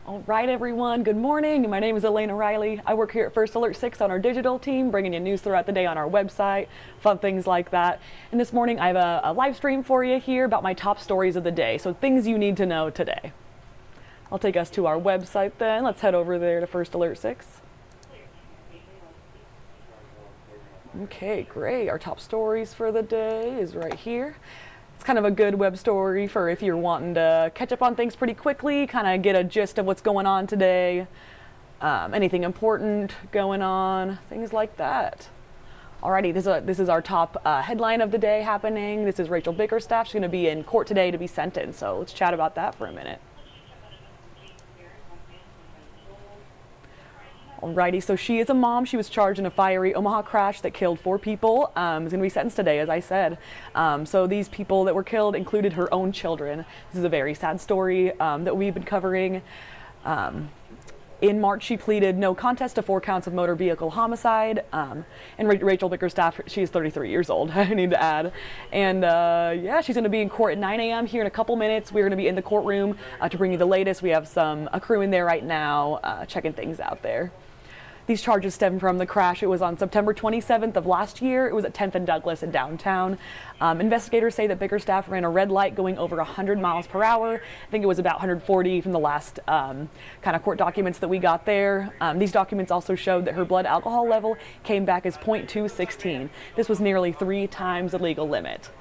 All right, everyone. Good morning. My name is Elena Riley. I work here at First Alert 6 on our digital team, bringing you news throughout the day on our website, fun things like that. And this morning, I have a live stream for you here about my top stories of the day, so things you need to know today. I'll take us to our website then. Let's head over there to First Alert 6. Okay, great. Our top stories for the day is right here. It's kind of a good web story for if you're wanting to catch up on things pretty quickly, kind of get a gist of what's going on today, anything important going on, things like that. Alrighty, this is our top headline of the day happening. This is Rachel Bickerstaff. She's going to be in court today to be sentenced, so let's chat about that for a minute. Alrighty, so she is a mom. She was charged in a fiery Omaha crash that killed 4 people. Is going to be sentenced today, as I said. So these people that were killed included her own children. This is a very sad story that we've been covering. In March, she pleaded no contest to 4 counts of motor vehicle homicide. And Rachel Bickerstaff, she is 33 years old, I need to add. And yeah, she's going to be in court at 9 a.m. here in a couple minutes. We're going to be in the courtroom to bring you the latest. We have a crew in there right now checking things out there. These charges stem from the crash. It was on September 27th of last year. It was at 10th and Douglas in downtown. Investigators say that Bickerstaff ran a red light going over 100 miles per hour. I think it was about 140 from the last kind of court documents that we got there. These documents also showed that her blood alcohol level came back as .216. This was nearly 3 times the legal limit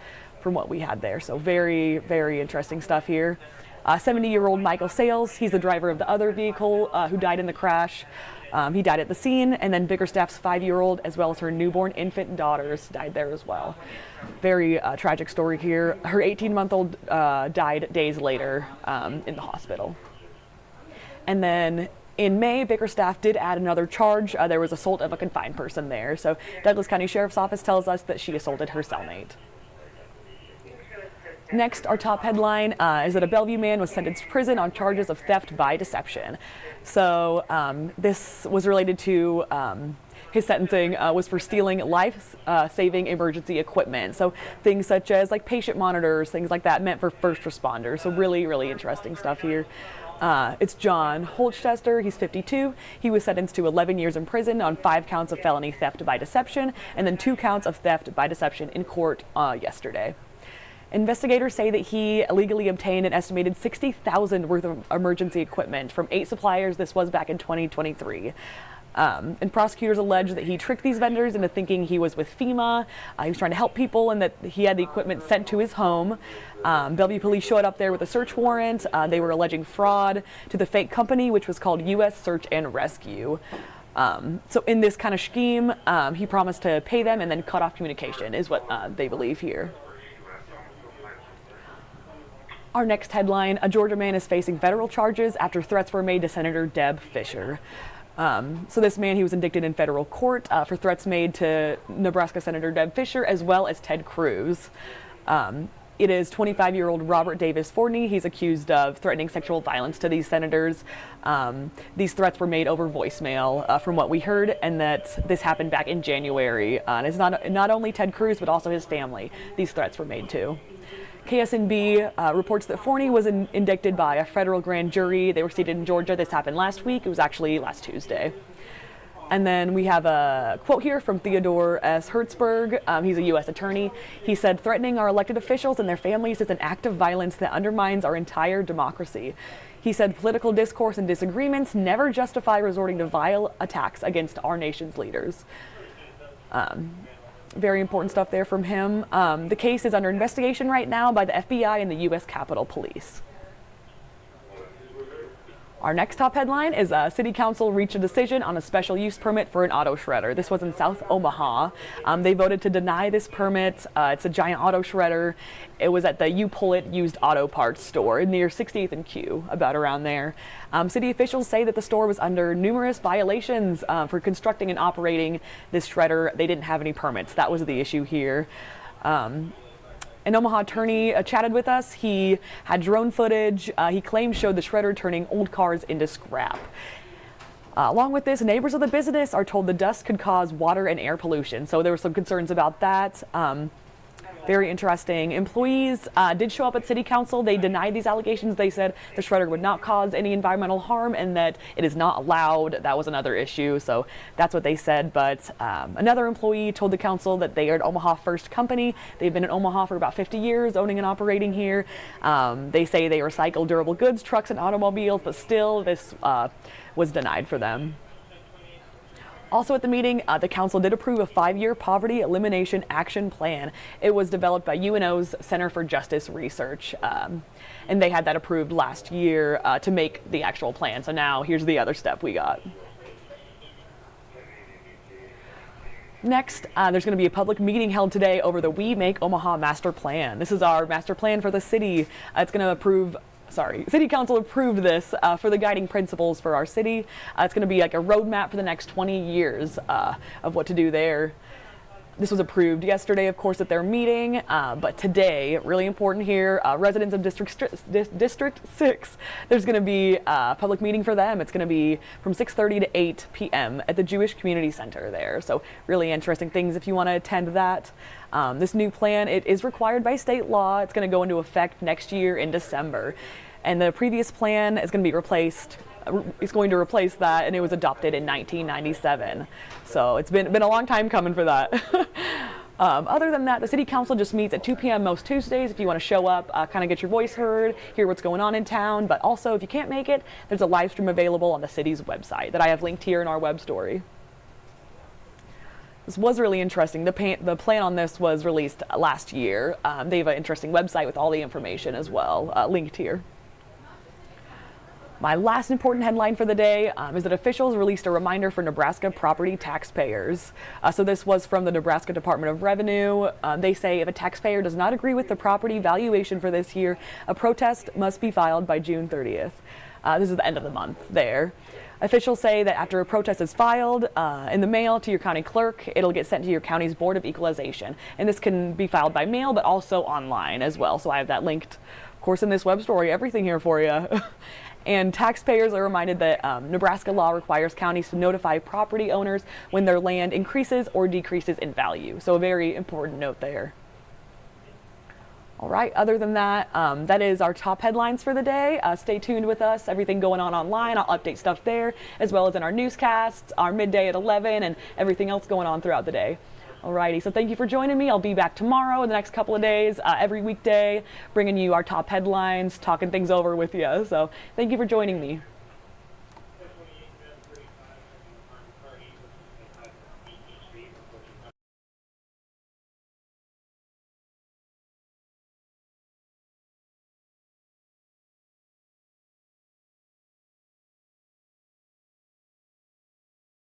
from what we had there. So very, very interesting stuff here. 70-year-old Michael Sales, he's the driver of the other vehicle who died in the crash. He died at the scene, and then Bickerstaff's 5-year-old as well as her newborn infant daughters died there as well. Very tragic story here. Her 18-month-old died days later in the hospital. And then in May, Bickerstaff did add another charge. There was assault of a confined person there. So Douglas County Sheriff's Office tells us that she assaulted her cellmate. Next, our top headline is that a Bellevue man was sentenced to prison on charges of theft by deception. So this was related to his sentencing was for stealing life-saving emergency equipment. So things such as like patient monitors, things like that meant for first responders. So really, really interesting stuff here. It's John Holchester. He's 52. He was sentenced to 11 years in prison on 5 counts of felony theft by deception and then 2 counts of theft by deception in court yesterday. Investigators say that he illegally obtained an estimated $60,000 worth of emergency equipment from 8 suppliers. This was back in 2023. And prosecutors allege that he tricked these vendors into thinking he was with FEMA. He was trying to help people and that he had the equipment sent to his home. Bellevue police showed up there with a search warrant. They were alleging fraud to the fake company, which was called U.S. Search and Rescue. So in this kind of scheme, he promised to pay them and then cut off communication is what they believe here. Our next headline, a Georgia man is facing federal charges after threats were made to Senator Deb Fischer. So this man, he was indicted in federal court for threats made to Nebraska Senator Deb Fischer as well as Ted Cruz. It is 25-year-old Robert Davis Forney. He's accused of threatening sexual violence to these senators. These threats were made over voicemail from what we heard, and that this happened back in January. And it's not only Ted Cruz, but also his family. These threats were made to. KSNB reports that Forney was indicted by a federal grand jury. They were seated in Georgia. This happened last week. It was actually last Tuesday. And then we have a quote here from Theodore S. Hertzberg. He's a U.S. attorney. He said, "Threatening our elected officials and their families is an act of violence that undermines our entire democracy." He said, "Political discourse and disagreements never justify resorting to vile attacks against our nation's leaders." Very important stuff there from him. The case is under investigation right now by the FBI and the U.S. Capitol Police. Our next top headline is City Council reached a decision on a special use permit for an auto shredder. This was in South Omaha. They voted to deny this permit. It's a giant auto shredder. It was at the You Pull It used auto parts store near 60th and Q, about around there. City officials say that the store was under numerous violations for constructing and operating this shredder. They didn't have any permits. That was the issue here. An Omaha attorney chatted with us. He had drone footage he claims showed the shredder turning old cars into scrap. Along with this, neighbors of the business are told the dust could cause water and air pollution. So there were some concerns about that. Very interesting. Employees did show up at City Council. They denied these allegations. They said the shredder would not cause any environmental harm and that it is not allowed. That was another issue, so that's what they said. But another employee told the council that they are an Omaha First company. They've been in Omaha for about 50 years, owning and operating here. They say they recycle durable goods, trucks, and automobiles, but still this was denied for them. Also at the meeting, the council did approve a 5-year poverty elimination action plan. It was developed by UNO's Center for Justice Research, and they had that approved last year to make the actual plan. So now here's the other step we got. Next, there's going to be a public meeting held today over the We Make Omaha Master Plan. This is our master plan for the city. It's going to approve City Council approved this for the guiding principles for our city. It's going to be like a roadmap for the next 20 years of what to do there. This was approved yesterday, of course, at their meeting, but today, really important here, residents of District 6, there's going to be a public meeting for them. It's going to be from 6:30 to 8 p.m. at the Jewish Community Center there. So really interesting things if you want to attend that. This new plan, it is required by state law. It's going to go into effect next year in December. And the previous plan is going to be replaced. It's going to replace that, and it was adopted in 1997. So it's been a long time coming for that. Other than that, the City Council just meets at 2 p.m. most Tuesdays if you want to show up, kind of get your voice heard, hear what's going on in town. But also, if you can't make it, there's a live stream available on the city's website that I have linked here in our web story. This was really interesting. The plan on this was released last year. They have an interesting website with all the information as well, linked here. My last important headline for the day is that officials released a reminder for Nebraska property taxpayers. So this was from the Nebraska Department of Revenue. They say if a taxpayer does not agree with the property valuation for this year, a protest must be filed by June 30th. This is the end of the month there. Officials say that after a protest is filed in the mail to your county clerk, it'll get sent to your county's Board of Equalization. And this can be filed by mail, but also online as well. So I have that linked, of course, in this web story, everything here for you. And taxpayers are reminded that Nebraska law requires counties to notify property owners when their land increases or decreases in value. So a very important note there. All right, other than that, that is our top headlines for the day. Stay tuned with us, everything going on online. I'll update stuff there, as well as in our newscasts, our midday at 11, and everything else going on throughout the day. Alrighty, so thank you for joining me. I'll be back tomorrow in the next couple of days, every weekday, bringing you our top headlines, talking things over with you. So thank you for joining me.